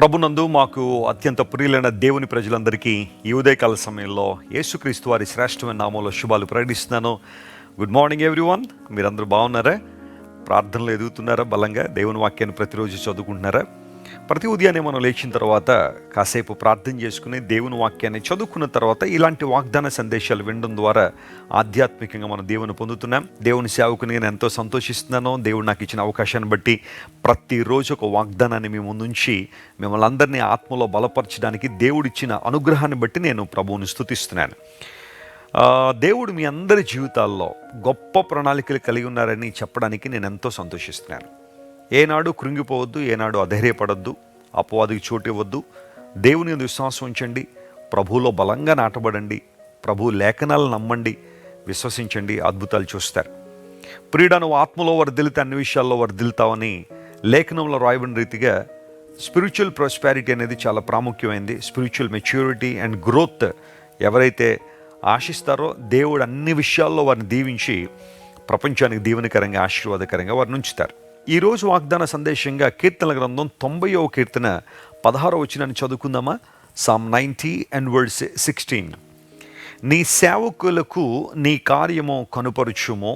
ప్రభునందు మాకు అత్యంత ప్రియులైన దేవుని ప్రజలందరికీ ఈ ఉదయకాల సమయంలో యేసుక్రీస్తు వారి శ్రేష్టమైన నామంలో శుభాలు ప్రకటిస్తున్నాను. Good morning everyone. మీరందరూ బాగున్నారా? ప్రార్థనలు ఎదుగుతున్నారా? బలంగా దేవుని వాక్యాన్ని ప్రతిరోజు చదువుకుంటున్నారా? ప్రతి ఉదయాన్నే మనం లేచిన తర్వాత కాసేపు ప్రార్థన చేసుకుని దేవుని వాక్యాన్ని చదువుకున్న తర్వాత ఇలాంటి వాగ్దాన సందేశాలు వినడం ద్వారా ఆధ్యాత్మికంగా మనం దేవుని పొందుతున్నాం. దేవుని సేవకుని నేను ఎంతో సంతోషిస్తున్నాను. దేవుడు నాకు ఇచ్చిన అవకాశాన్ని బట్టి ప్రతిరోజు ఒక వాగ్దానాన్ని మీ ముందుంచి మిమ్మల్ని అందరినీ ఆత్మలో బలపరచడానికి దేవుడిచ్చిన అనుగ్రహాన్ని బట్టి నేను ప్రభువుని స్తుతిస్తున్నాను. దేవుడు మీ అందరి జీవితాల్లో గొప్ప ప్రణాళికలు కలిగి ఉన్నారని చెప్పడానికి నేను ఎంతో సంతోషిస్తున్నాను. ఏనాడు కృంగిపోవద్దు, ఏనాడు అధైర్యపడద్దు, అపవాదికి చోటు ఇవ్వద్దు. దేవుని విశ్వాసం ఉంచండి, ప్రభువులో బలంగా నాటబడండి, ప్రభు లేఖనాలను నమ్మండి, విశ్వసించండి, అద్భుతాలు చూస్తారు. ప్రియుడా, నువ్వు ఆత్మలో వర్ధిల్లితే అన్ని విషయాల్లో వర్ధిల్తావని లేఖనంలో రాయబడిన రీతిగా స్పిరిచువల్ ప్రాస్పారిటీ అనేది చాలా ప్రాముఖ్యమైంది. స్పిరిచువల్ మెచ్యూరిటీ అండ్ గ్రోత్ ఎవరైతే ఆశిస్తారో దేవుడు అన్ని విషయాల్లో వారిని దీవించి ప్రపంచానికి దీవెనకరంగా ఆశీర్వాదకరంగా వారిని ఉంచుతారు. ఈరోజు వాగ్దాన సందేశంగా కీర్తనల గ్రంథం 90వ కీర్తన 16వ వచనాన్ని చదువుకుందామా? Psalm 90 and verse 16. నీ సేవకులకు నీ కార్యము కనుపరుచుము,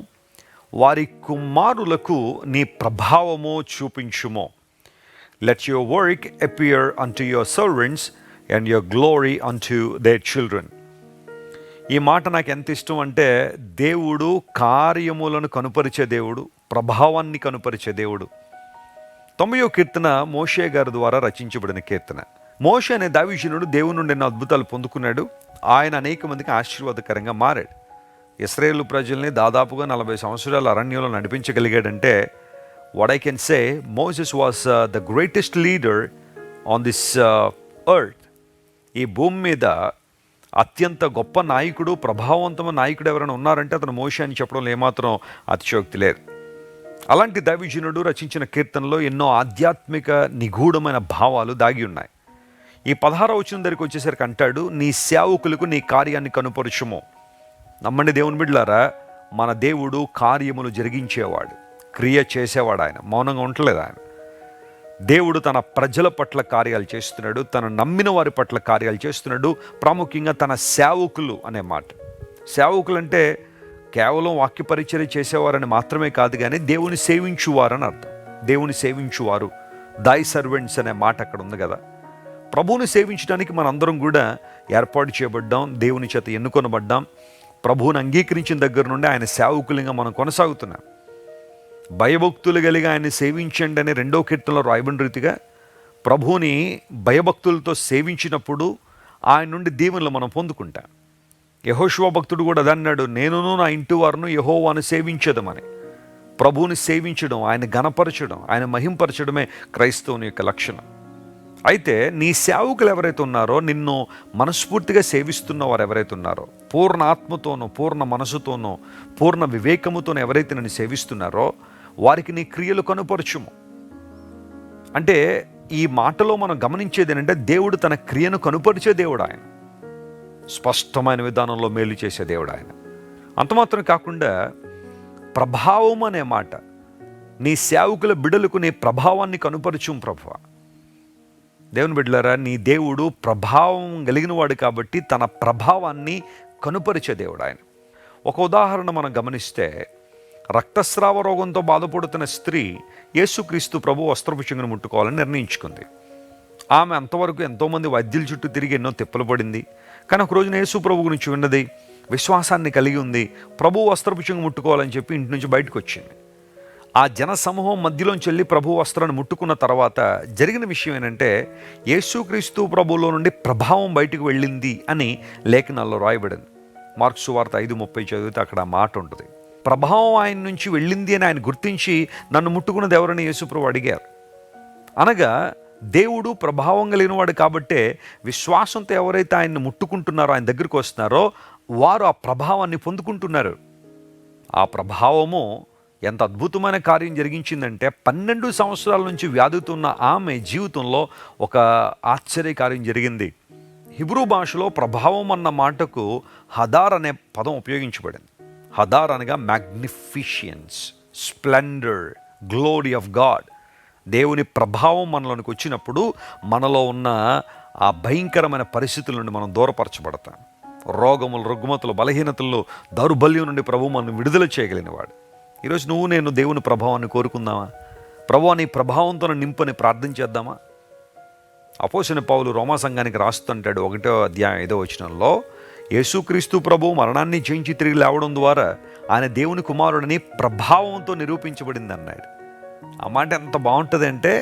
వారి కుమారులకు నీ ప్రభావము చూపించుము. Let your work appear unto your servants and your glory unto their children. ఈ మాట నాకు ఎంత ఇష్టం అంటే, దేవుడు కార్యములను కనుపరిచే దేవుడు, ప్రభావాన్ని కనుపరిచే దేవుడు. 90వ కీర్తన మోషే గారి ద్వారా రచించబడిన కీర్తన. మోషే అనే దావీదుడు దేవుని నుండి ఎన్నో అద్భుతాలు పొందుకున్నాడు. ఆయన అనేక మందికి ఆశీర్వాదకరంగా మారాడు. ఇశ్రాయేలు ప్రజల్ని దాదాపుగా 40 సంవత్సరాల అరణ్యంలో నడిపించగలిగాడంటే what I can say, Moses was the greatest leader on this earth. ఈ భూమి మీద అత్యంత గొప్ప నాయకుడు, ప్రభావవంతమైన నాయకుడు ఎవరైనా ఉన్నారంటే అతను మోషే అని చెప్పడంలో ఏమాత్రం అతిశయోక్తి లేదు. అలాంటి దావీదుడు రచించిన కీర్తనలో ఎన్నో ఆధ్యాత్మిక నిగూఢమైన భావాలు దాగి ఉన్నాయి. ఈ 16వ వచనం దగ్గరికి వచ్చేసరికి అంటాడు, నీ సేవకులకు నీ కార్యాన్ని కనుపరుచుము. నమ్మండి దేవుని బిడ్డలారా, మన దేవుడు కార్యములు జరిగించేవాడు, క్రియ చేసేవాడు. ఆయన మౌనంగా ఉండలేదు. ఆయన దేవుడు తన ప్రజల పట్ల కార్యాలు చేస్తున్నాడు, తను నమ్మిన వారి పట్ల కార్యాలు చేస్తున్నాడు. ప్రాముఖ్యంగా తన సేవకులు అనే మాట. సేవకులు అంటే కేవలం వాక్య పరిచర్య చేసేవారని మాత్రమే కాదు, కానీ దేవుని సేవించువారని అర్థం. దేవుని సేవించువారు, దై సర్వెంట్స్ అనే మాట అక్కడ ఉంది కదా. ప్రభువుని సేవించడానికి మనందరం కూడా ఏర్పాటు చేయబడ్డాం, దేవుని చేత ఎన్నుకొనబడ్డాం. ప్రభువుని అంగీకరించిన దగ్గర నుండి ఆయన సేవకులుగా మనం కొనసాగుతున్నాం. భయభక్తులు కలిగి ఆయన్ని సేవించండి అనే 2వ కీర్తనలో రాయబడిన రీతిగా ప్రభువుని భయభక్తులతో సేవించినప్పుడు ఆయన నుండి దీవెనలు మనం పొందుకుంటాం. యెహోషువ భక్తుడు కూడా అదన్నాడు, నేనును నా ఇంటి వారును యెహోవాను సేవించదమని. ప్రభువుని సేవించడం, ఆయన ఘనపరచడం, ఆయన మహింపరచడమే క్రైస్తవుని యొక్క లక్షణం. అయితే నీ సేవకులు ఎవరైతే ఉన్నారో, నిన్ను మనస్ఫూర్తిగా సేవిస్తున్న వారు ఎవరైతే ఉన్నారో, పూర్ణ ఆత్మతోనో, పూర్ణ మనసుతోనో, పూర్ణ వివేకముతోనో ఎవరైతే నన్ను సేవిస్తున్నారో వారికి నీ క్రియలు కనుపరచుము. అంటే ఈ మాటలో మనం గమనించేది ఏంటంటే, దేవుడు తన క్రియను కనుపరిచే దేవుడు. ఆయన స్పష్టమైన విధానంలో మేలు చేసే దేవుడు. ఆయన అంత మాత్రం కాకుండా ప్రభావం అనే మాట, నీ సేవకుల బిడ్డలకు నీ ప్రభావాన్ని కనుపరచుము ప్రభువా. దేవుని బిడ్డలారా, నీ దేవుడు ప్రభావం కలిగిన వాడు కాబట్టి తన ప్రభావాన్ని కనుపరిచే దేవుడు ఆయన. ఒక ఉదాహరణ మనం గమనిస్తే, రక్తస్రావ రోగంతో బాధపడుతున్న స్త్రీ యేసుక్రీస్తు ప్రభు వస్త్రపుచ్ఛంగును ముట్టుకోవాలని నిర్ణయించుకుంది. ఆమె అంతవరకు ఎంతోమంది వైద్యుల చుట్టూ తిరిగి ఎన్నో తిప్పలు పడింది. కానీ ఒక రోజున యేసు ప్రభు గురించి విన్నది, విశ్వాసాన్ని కలిగి ఉంది, ప్రభు వస్త్రపుచ్ఛంగు ముట్టుకోవాలని చెప్పి ఇంటి నుంచి బయటకు వచ్చింది. ఆ జన సమూహం మధ్యలోంచి వెళ్ళి ప్రభు వస్త్రాన్ని ముట్టుకున్న తర్వాత జరిగిన విషయం ఏంటంటే, యేసుక్రీస్తు ప్రభువులో నుండి ప్రభావం బయటకు వెళ్ళింది అని లేఖనాల్లో రాయబడింది. మార్కు సువార్త 5:30 చదివితే అక్కడ ఆ మాట ఉంటుంది. ప్రభావం ఆయన నుంచి వెళ్ళింది అని ఆయన గుర్తించి, నన్ను ముట్టుకున్నది ఎవరని యేసు ప్రభు అడిగారు. అనగా దేవుడు ప్రభావం కలిగినవాడు కాబట్టే విశ్వాసంతో ఎవరైతే ఆయన్ని ముట్టుకుంటున్నారో, ఆయన దగ్గరికి వస్తున్నారో, వారు ఆ ప్రభావాన్ని పొందుకుంటున్నారు. ఆ ప్రభావము ఎంత అద్భుతమైన కార్యం జరిగించిందంటే, 12 సంవత్సరాల నుంచి వ్యాధితో ఉన్న ఆమె జీవితంలో ఒక ఆశ్చర్యకార్యం జరిగింది. హిబ్రూ భాషలో ప్రభావం అన్న మాటకు హదార్ అనే పదం ఉపయోగించబడింది. హదార్ అనగా మ్యాగ్నిఫిషియన్స్, స్ప్లెండర్, గ్లోరీ ఆఫ్ గాడ్. దేవుని ప్రభావం మనలోనికి వచ్చినప్పుడు మనలో ఉన్న ఆ భయంకరమైన పరిస్థితుల నుండి మనం దూరపరచబడతాం. రోగములు, రుగ్మతులు, బలహీనతల్లో, దౌర్బల్యం నుండి ప్రభువు మనం విడుదల చేయగలిగినవాడు. ఈరోజు నువ్వు నేను దేవుని ప్రభావాన్ని కోరుకుందామా? ప్రభువా నీ ప్రభావంతో నింపని ప్రార్థన చేద్దామా? అపోస్తలుడైన పౌలు రోమా సంఘానికి రాస్తుంటాడు 1వ అధ్యాయం 5వ వచనంలో, యేసుక్రీస్తు ప్రభువు మరణాన్ని జయించి తిరిగి లేవడం ద్వారా ఆయన దేవుని కుమారుడిని ప్రభావంతో నిరూపించబడింది అన్నాడు. ఆ మాట ఎంత బాగుంటుంది అంటే,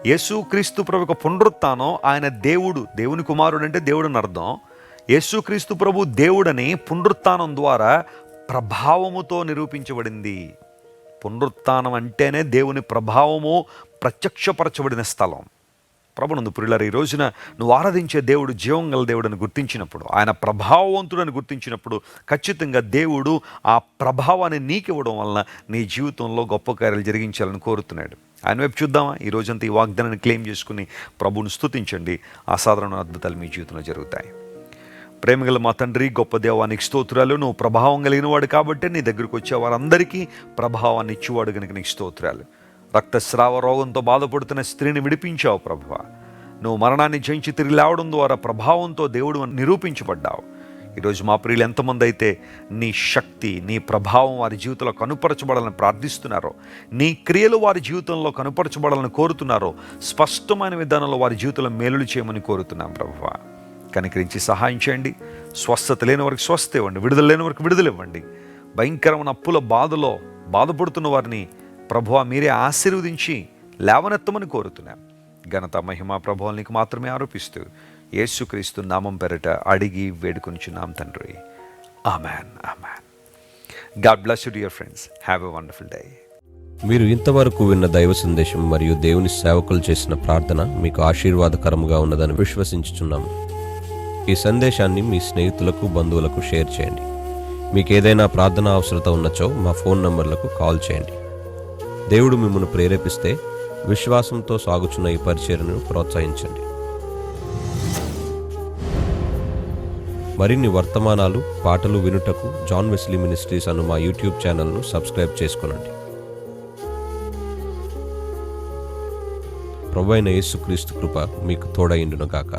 యేసుక్రీస్తు ప్రభు యొక్క పునరుత్థానం, ఆయన దేవుడు, దేవుని కుమారుడు అంటే దేవుడు అని అర్థం. యేసుక్రీస్తు ప్రభు దేవుడని పునరుత్థానం ద్వారా ప్రభావముతో నిరూపించబడింది. పునరుత్థానం అంటేనే దేవుని ప్రభావము ప్రత్యక్షపరచబడిన స్థలం. ప్రభునందు ప్రియులారా, ఈ రోజున నువ్వు ఆరాధించే దేవుడు జీవం గల దేవుడని గుర్తించినప్పుడు, ఆయన ప్రభావవంతుడని గుర్తించినప్పుడు, ఖచ్చితంగా దేవుడు ఆ ప్రభావాన్ని నీకు ఇవ్వడం వలన నీ జీవితంలో గొప్ప కార్యాలు జరిగించాలని కోరుతున్నాడు. ఆయన వైపు చూద్దామా? ఈ రోజంతా ఈ వాగ్దానాన్ని క్లెయిమ్ చేసుకుని ప్రభువుని స్తుతించండి. అసాధారణ అద్భుతాలు మీ జీవితంలో జరుగుతాయి. ప్రేమగల మా తండ్రి, గొప్ప దేవానికి స్తోత్రాలు. నువ్వు ప్రభావం కలిగిన వాడు కాబట్టి నీ దగ్గరకు వచ్చే వారందరికీ ప్రభావాన్ని ఇచ్చేవాడు కనుక నీకు స్తోత్రాలు. రక్తస్రావ రోగంతో బాధపడుతున్న స్త్రీని విడిపించావు ప్రభువా. నువ్వు మరణాన్ని జయించి తిరిగి లేవడం ద్వారా ప్రభావంతో దేవుడు నిరూపించబడ్డావు. ఈరోజు మా ప్రియులు ఎంతమంది అయితే నీ శక్తి, నీ ప్రభావం వారి జీవితంలో కనుపరచబడాలని ప్రార్థిస్తున్నారో, నీ క్రియలు వారి జీవితంలో కనుపరచబడాలని కోరుతున్నారో, స్పష్టమైన విధానంలో వారి జీవితంలో మేలులు చేయమని కోరుతున్నాం ప్రభువా. కనికరించి సహాయం చేయండి. స్వస్థత లేని వారికి స్వస్థత ఇవ్వండి, విడుదల లేని వారికి విడుదల ఇవ్వండి. భయంకరమైన అప్పుల బాధలో బాధపడుతున్న వారిని ప్రభువా మీరే ఆశీర్వదించి లేవనెత్తమని కోరుతున్నాం. ఘనత, మహిమ, ప్రభావం నీకు మాత్రమే ఆరోపిస్తూ యేసుక్రీస్తు నామం పేరిట అడిగి వేడుకొనిచున్నాం తండ్రి. Amen, amen. God bless you dear friends. Have a wonderful day. మీరు ఇంతవరకు విన్న దైవ సందేశం మరియు దేవుని సేవకులు చేసిన ప్రార్థన మీకు ఆశీర్వాదకరముగా ఉన్నదని విశ్వసించుచున్నాము. ఈ సందేశాన్ని మీ స్నేహితులకు, బంధువులకు షేర్ చేయండి. మీకు ఏదైనా ప్రార్థన అవసరత ఉన్నచో మా ఫోన్ నంబర్లకు కాల్ చేయండి. దేవుడు మిమ్మల్ని ప్రేరేపిస్తే విశ్వాసంతో సాగుచున్న ఈ పరిచర్యను ప్రోత్సహించండి. మరిన్ని వర్తమానాలు, పాటలు వినుటకు జాన్ వెస్లీ మినిస్ట్రీస్ అను మా యూట్యూబ్ ఛానల్ను సబ్స్క్రైబ్ చేసుకొనండి. ప్రభువైన యేసుక్రీస్తు కృప మీకు తోడైండును గాక.